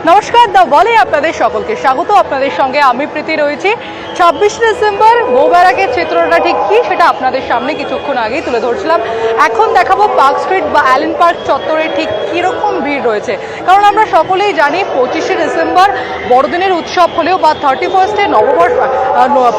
নমস্কার, দ্য বলে আপনাদের সকলকে স্বাগত। আপনাদের সঙ্গে আমি প্রীতি রয়েছি। 26 ডিসেম্বর বউবারাকের চিত্রটা ঠিক কি সেটা আপনাদের সামনে কিছুক্ষণ আগেই তুলে ধরছিলাম। এখন দেখাবো পার্ক স্ট্রিট বা অ্যালেন পার্ক চত্বরে ঠিক কীরকম ভিড় রয়েছে। কারণ আমরা সকলেই জানি 25শে ডিসেম্বর বড়দিনের উৎসব হলেও বা 31স্টে নববর্ষ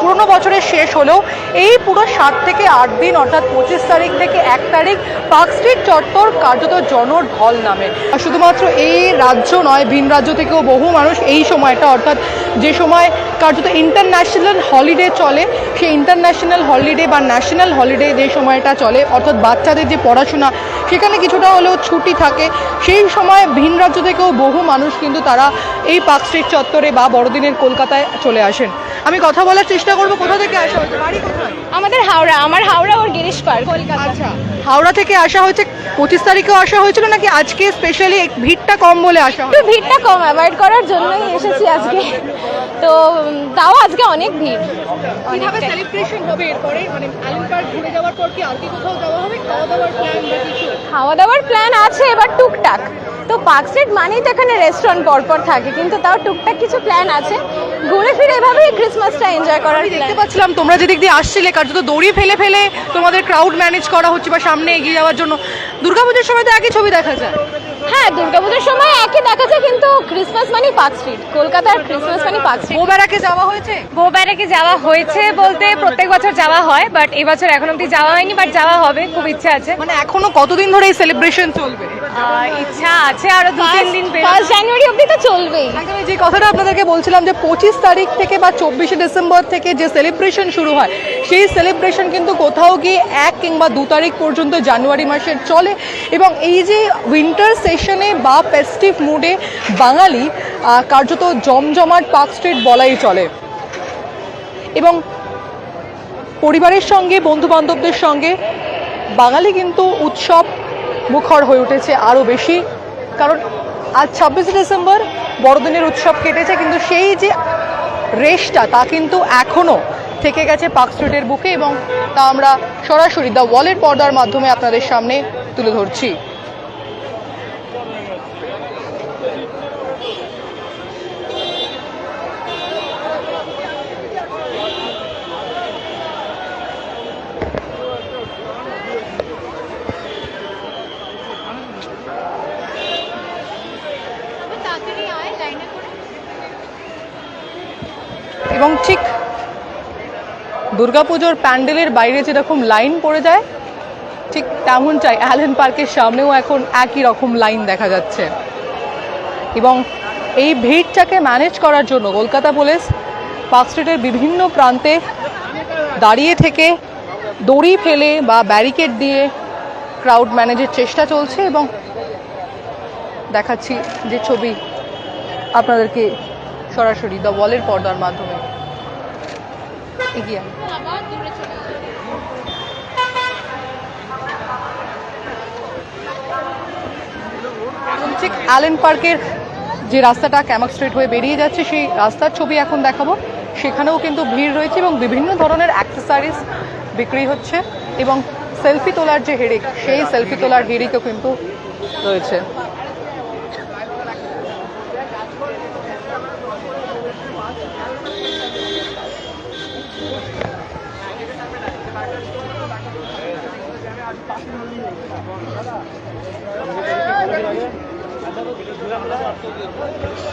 পুরনো বছরের শেষ হলেও এই পুরো 7 থেকে 8 দিন অর্থাৎ 25 তারিখ থেকে 1 তারিখ পার্ক স্ট্রিট চত্বর কার্যত জনঢল নামে। শুধুমাত্র এই রাজ্য নয়, ভিন রাজ্য থেকেও বহু মানুষ এই সময়টা অর্থাৎ যে সময় কার্যত ইন্টারন্যাশনাল হলিডে চলে, সেই ইন্টারন্যাশনাল হলিডে বা ন্যাশনাল হলিডে যে সময়টা চলে অর্থাৎ বাচ্চাদের যে পড়াশোনা সেখানে কিছুটা হলেও ছুটি থাকে, সেই সময় ভিন রাজ্য থেকেও বহু মানুষ কিন্তু তারা এই পার্ক স্ট্রিট চত্বরে বা বড়দিনের কলকাতায় চলে আসেন। আমি কথা বলার চেষ্টা করবো। কোথা থেকে আসা হয়েছে? বাড়ি কোথায়? আমাদের হাওড়া। আমার হাওড়া ওর গিরিশ পার্ক, কলকাতা। আচ্ছা, হাওড়া থেকে আসা হয়েছে। 25 তারিখেও আসা হয়েছিল নাকি আজকে স্পেশালি ভিড়টা কম বলে আসা হয়? একটু ভিড়টা কম অ্যাভয়েড করার জন্যই এসেছি আজকে। তো তাও আজকে অনেক ভিড়। কিভাবে সেলিব্রেশন হবে এরপরে? মানে অ্যালেন পার্ক ঘুরে যাওয়ার পর কি আর কি কোথাও যাওয়া হবে? খাওয়া দাওয়ার প্ল্যান বা কিছু? খাওয়া দাওয়ার প্ল্যান আছে এবার টুকটাক। তো পার্ক স্ট্রিট মানেই তো এখানে রেস্টুরেন্ট পরপর থাকে, কিন্তু তাও টুকটাক কিছু প্ল্যান আছে। ঘুরে ফিরে এভাবেই ক্রিসমাসটা এনজয় করার দেখতে প্ল্যান। পাচ্ছিলাম তোমরা যেদিক দিয়ে আসছিলে কার্যত দড়ি ফেলে ফেলে তোমাদের ক্রাউড ম্যানেজ করা হচ্ছে বা সামনে এগিয়ে যাওয়ার জন্য। দুর্গাপুজোর সময় তো একই ছবি দেখা যায়। হ্যাঁ, দুর্গাপুজোর সময় একই দেখা যায়, কিন্তু ক্রিসমাস মানে পার্ক স্ট্রিট, কলকাতার ক্রিসমাস মানে পার্ক স্ট্রিট। বউবারাকে যাওয়া হয়েছে? বউবারাকে যাওয়া হয়েছে বলতে প্রত্যেক বছর যাওয়া হয়, বাট এবছর এখন অব্দি যাওয়া হয়নি, বাট যাওয়া হবে, খুব ইচ্ছা আছে। মানে এখনো কতদিন ধরে এই সেলিব্রেশন চলবে? ইচ্ছা আছে আরো 2-3 দিন। 1 জানুয়ারি অবধি তো চলবেই। একদমই যে কথাটা আপনাদেরকে বলছিলাম যে 25 তারিখ থেকে বা 24শে ডিসেম্বর থেকে যে সেলিব্রেশন শুরু হয়, সেই সেলিব্রেশন কিন্তু কোথাও গিয়ে 1 কিংবা 2 তারিখ পর্যন্ত জানুয়ারি মাসের চলে। এবং এই যে উইন্টার সেশনে বা ফেস্টিভ মুডে বাঙালি কার্যত জমজমাট পার্ক স্ট্রিট বলাই চলে। এবং পরিবারের সঙ্গে বন্ধু বান্ধবদের সঙ্গে বাঙালি কিন্তু উৎসব মুখর হয়ে উঠেছে আরও বেশি। কারণ আজ 26 ডিসেম্বর বড়দিনের উৎসব কেটেছে, কিন্তু সেই যে রেশটা তা কিন্তু এখনও থেকে গেছে পার্ক স্ট্রিটের বুকে, এবং তা আমরা সরাসরি দ্য ওয়ালের পর্দার মাধ্যমে আপনাদের সামনে তুলে ধরছি। এবং ঠিক দুর্গাপুজোর প্যান্ডেলের বাইরে যেরকম লাইন পড়ে যায়, ঠিক তেমনটাই অ্যালেন পার্কের সামনেও এখন একই রকম লাইন দেখা যাচ্ছে। এবং এই ভিড়টাকে ম্যানেজ করার জন্য কলকাতা পুলিশ পার্ক স্ট্রিটের বিভিন্ন প্রান্তে দাঁড়িয়ে থেকে দড়ি ফেলে বা ব্যারিকেড দিয়ে ক্রাউড ম্যানেজের চেষ্টা চলছে। এবং দেখাচ্ছি যে ছবি আপনাদেরকে সরাসরি দ্য ওয়ালের পর্দার মাধ্যমে এগিয়ে। ঠিক অ্যালেন পার্কের যে রাস্তাটা ক্যামাক স্ট্রিট হয়ে বেরিয়ে যাচ্ছে, সেই রাস্তার ছবি এখন দেখাবো। সেখানেও কিন্তু ভিড় রয়েছে এবং বিভিন্ন ধরনের অ্যাক্সেসরিজ বিক্রি হচ্ছে। এবং সেলফি তোলার যে হিড়িক, সেই সেলফি তোলার হিড়িকও কিন্তু রয়েছে।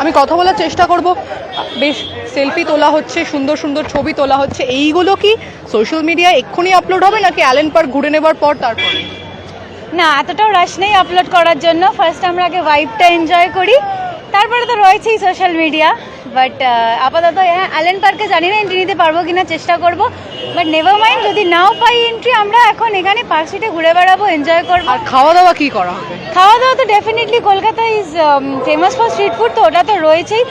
আমি কথা বলার চেষ্টা করব। বেশ সেলফি তোলা হচ্ছে, সুন্দর সুন্দর ছবি তোলা হচ্ছে। এইগুলো কি সোশ্যাল মিডিয়ায় এক্ষুনি আপলোড হবে নাকি অ্যালেন পার্ক ঘুরে নেবার পর তারপর? না, এতটাও রাশ নেই আপলোড করার জন্য। ফার্স্ট আমরা আগে ভাইবটা এনজয় করি, তারপরে তো রয়েছেই সোশ্যাল মিডিয়া। বাট আপাতত অ্যালেন পার্কে জানি না এন্ট্রি নিতে পারবো কিনা, চেষ্টা করব। বাট নেভার মাইন্ড, যদি নাও পাই এন্ট্রি, আমরা এখন এখানে পার্ক স্ট্রিটে ঘুরে বেড়াবো, এনজয় করবো। আর খাওয়া দাওয়া কি করা হবে? খাওয়া দাওয়া তো definitely, Kolkata is famous for street food, তো ওটা তো রয়েছেই।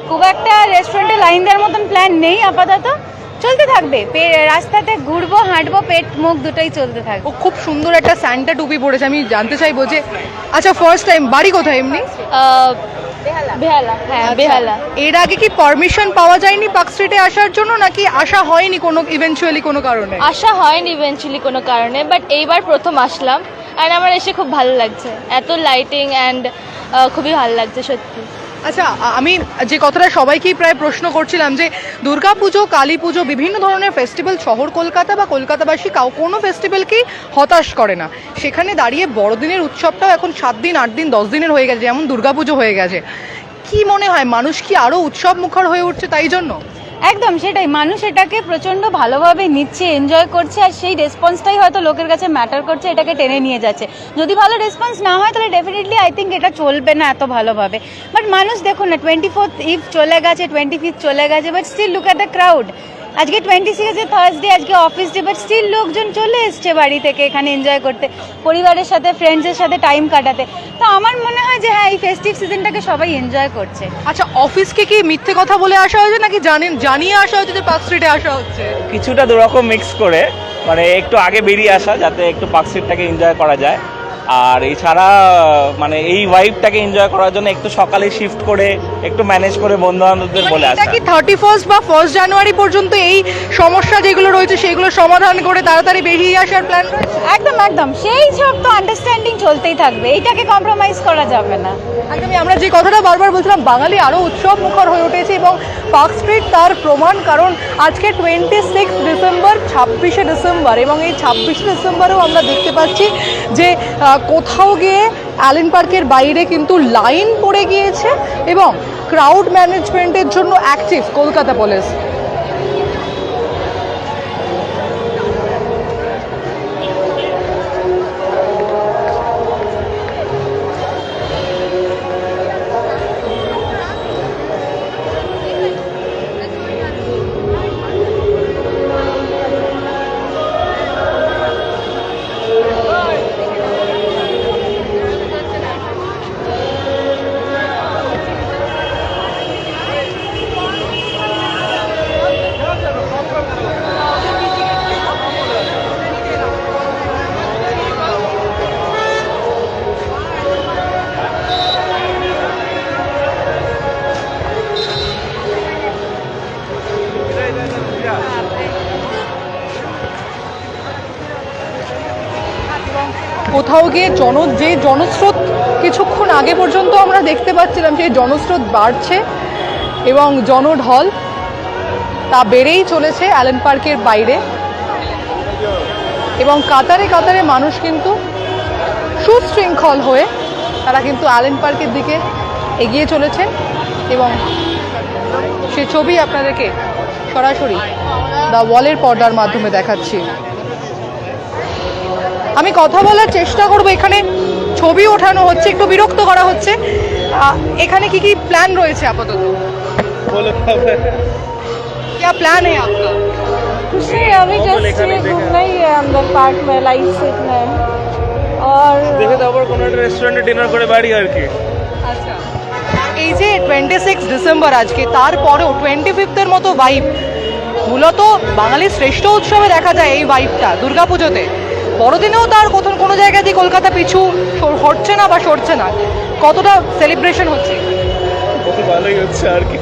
খুব একটা রেস্টুরেন্টে লাইন দেওয়ার মতন প্ল্যান নেই আপাতত, চলতে থাকবে। রাস্তাতে ঘুরবো, হাঁটবো, পেট মুখ দুটোই চলতে থাকবে। ও খুব সুন্দর একটা স্যান্টা টুপি পরেছে। আমি জানতে চাইবো যে আচ্ছা, ফার্স্ট টাইম বাড়ি কোথায় এমনি? বেহালা। হ্যাঁ, বেহালা। এর আগে কি পারমিশন পাওয়া যায়নি পার্ক স্ট্রিটে আসার জন্য, নাকি আসা হয়নি কোনো ইভেন্চুয়ালি কোনো কারণে? আসা হয়নি ইভেন্চুয়ালি কোনো কারণে, বাট এইবার প্রথম আসলাম। অ্যান্ড আমার এসে খুব ভালো লাগছে, এত লাইটিং অ্যান্ড খুবই ভালো লাগছে সত্যি। আচ্ছা, আমি যে কথাটা সবাইকেই প্রায় প্রশ্ন করছিলাম যে দুর্গাপুজো, কালী পুজো, বিভিন্ন ধরনের ফেস্টিভ্যাল শহর কলকাতা বা কলকাতাবাসী কোনো ফেস্টিভ্যালকেই হতাশ করে না। সেখানে দাঁড়িয়ে বড়দিনের উৎসবটাও এখন 7 দিন, 8 দিন, 10 দিনের হয়ে গেছে, যেমন দুর্গাপুজো হয়ে গেছে। কি মনে হয়, মানুষ কি আরও উৎসব মুখর হয়ে উঠছে তাই জন্য? একদম সেটাই, মানুষ এটাকে প্রচণ্ড ভালোভাবে নিচ্ছে, এনজয় করছে, আর সেই রেসপন্সটাই হয়তো লোকের কাছে ম্যাটার করছে, এটাকে টেনে নিয়ে যাচ্ছে। যদি ভালো রেসপন্স না হয় তাহলে ডেফিনেটলি আই থিঙ্ক এটা চলবে না এত ভালোভাবে। বাট মানুষ দেখুন না, 24th ইভ চলে গেছে, 25th চলে গেছে, but still look at the crowd. আজকে 26 থার্সডে, আজকে অফিস ডে, বাট স্টিল লোকজন চলে এসছে বাড়ি থেকে এখানে এনজয় করতে, পরিবারের সাথে, ফ্রেন্ডসের সাথে টাইম কাটাতে। তো আমার মনে হয় যে হ্যাঁ, এই ফেস্টিভ সিজনটাকে সবাই এনজয় করছে। আচ্ছা, অফিসকে কি মিথ্যে কথা বলে আসা হয়েছে নাকি জানিয়ে আসা হয়েছে যে পার্ক স্ট্রিটে আসা হচ্ছে? কিছুটা দুরকম মিক্স করে, মানে একটু আগে বেরিয়ে আসা যাতে একটু পার্ক স্ট্রিটটাকে এনজয় করা যায়, আর এছাড়া মানে এই ভাইবটাকে এনজয় করার জন্য একটু সকালে শিফট করে একটু ম্যানেজ করে বন্ধু বান্ধবদের বলে আসা। এটা কি 31st বা 1st জানুয়ারি পর্যন্ত এই সমস্যা যেগুলো রয়েছে সেগুলো সমাধান করে তাড়াতাড়ি বেরিয়ে আসার প্ল্যান রয়েছে? একদম একদম, সেই সব তো আন্ডারস্ট্যান্ডিং চলতেই থাকবে, এইটাকে কম্প্রোমাইজ করা যাবে না। একদমই, আমরা যে কথাটা বারবার বলছিলাম, বাঙালি আরও উৎসব মুখর হয়ে উঠেছে এবং পার্ক স্ট্রিট তার প্রমাণ। কারণ আজকে 26 ডিসেম্বর, 26শে ডিসেম্বর, এবং এই 26শে ডিসেম্বরেও আমরা দেখতে পাচ্ছি যে কোথাও গিয়ে অ্যালেন পার্কের বাইরে কিন্তু লাইন পড়ে গিয়েছে এবং ক্রাউড ম্যানেজমেন্টের জন্য অ্যাক্টিভ কলকাতা পুলিশ। কোথাও গিয়ে যে জনস্রোত কিছুক্ষণ আগে পর্যন্ত আমরা দেখতে পাচ্ছিলাম, সেই জনস্রোত বাড়ছে এবং জনঢল তা বেড়েই চলেছে অ্যালেন পার্কের বাইরে, এবং কাতারে কাতারে মানুষ কিন্তু সুশৃঙ্খল হয়ে তারা কিন্তু অ্যালেন পার্কের দিকে এগিয়ে চলেছে। এবং সে ছবি আপনাদেরকে সরাসরি দ্য ওয়ালের পর্দার মাধ্যমে দেখাচ্ছি। আমি কথা বলার চেষ্টা করব, এখানে ছবি ওঠানো হচ্ছে, একটু বিরক্ত করা হচ্ছে। এখানে কি কি প্ল্যান রয়েছে আপাতত? क्या प्लान है आपका? कुछ नहीं, अभी जस्ट घूमना ही है अंदर पार्क में, लाइट सीखना है और দেখে তারপর কোনো একটা রেস্টুরেন্টে ডিনার করে বাড়ি আর কি। আচ্ছা, এই যে 26 ডিসেম্বর আজকে, তারপরেও 25th মতো ভাইব মূলত বাঙালির শ্রেষ্ঠ উৎসবে দেখা যায় এই ভাইবটা দুর্গাপুজোতে। বড়দিনেও তার কোনো জায়গায় দিয়ে কলকাতা পিছু হচ্ছে না বা সরছে না। কতটা সেলিব্রেশন হচ্ছে? খুব ভালোই হচ্ছে আর কি।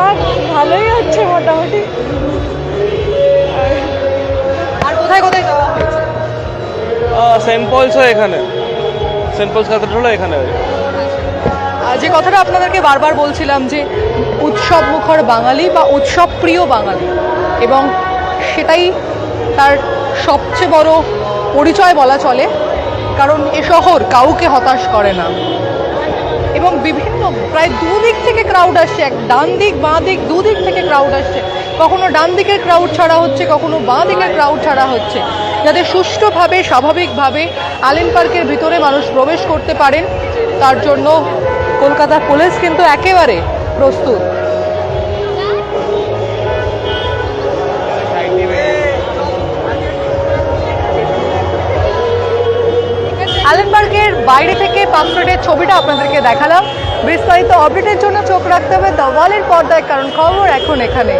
আর ভালোই হচ্ছে মোটামুটি। আর কোথায় কোথায় যাওয়া হয়েছে? সেন্ট পলসও এখানে, সেন্ট পলস ক্যাথেড্রালও এখানে। যে কথাটা আপনাদেরকে বারবার বলছিলাম যে উৎসব মুখর বাঙালি বা উৎসব প্রিয় বাঙালি, এবং সেটাই তার সবচেয়ে বড় পরিচয় বলা চলে। কারণ এ শহর কাউকে হতাশ করে না এবং বিভিন্ন প্রায় দুদিক থেকে ক্রাউড আসছে, ডান দিক বাঁ দিক দুদিক থেকে ক্রাউড আসছে। কখনো ডান দিকের ক্রাউড ছাড়া হচ্ছে, কখনো বাঁ দিকের ক্রাউড ছাড়া হচ্ছে, যাতে সুষ্ঠুভাবে স্বাভাবিকভাবে অ্যালেন পার্কের ভিতরে মানুষ প্রবেশ করতে পারেন। তার জন্য কলকাতা পুলিশ কিন্তু একেবারে প্রস্তুত। অ্যালেন পার্কের বাইরে থেকে পার্ক স্ট্রিটের ছবিটা আপনাদেরকে দেখালাম। বিস্তারিত আপডেটের জন্য চোখ রাখতে হবে দ্য ওয়ালের পর্দায়, কারণ খবর এখন এখানে।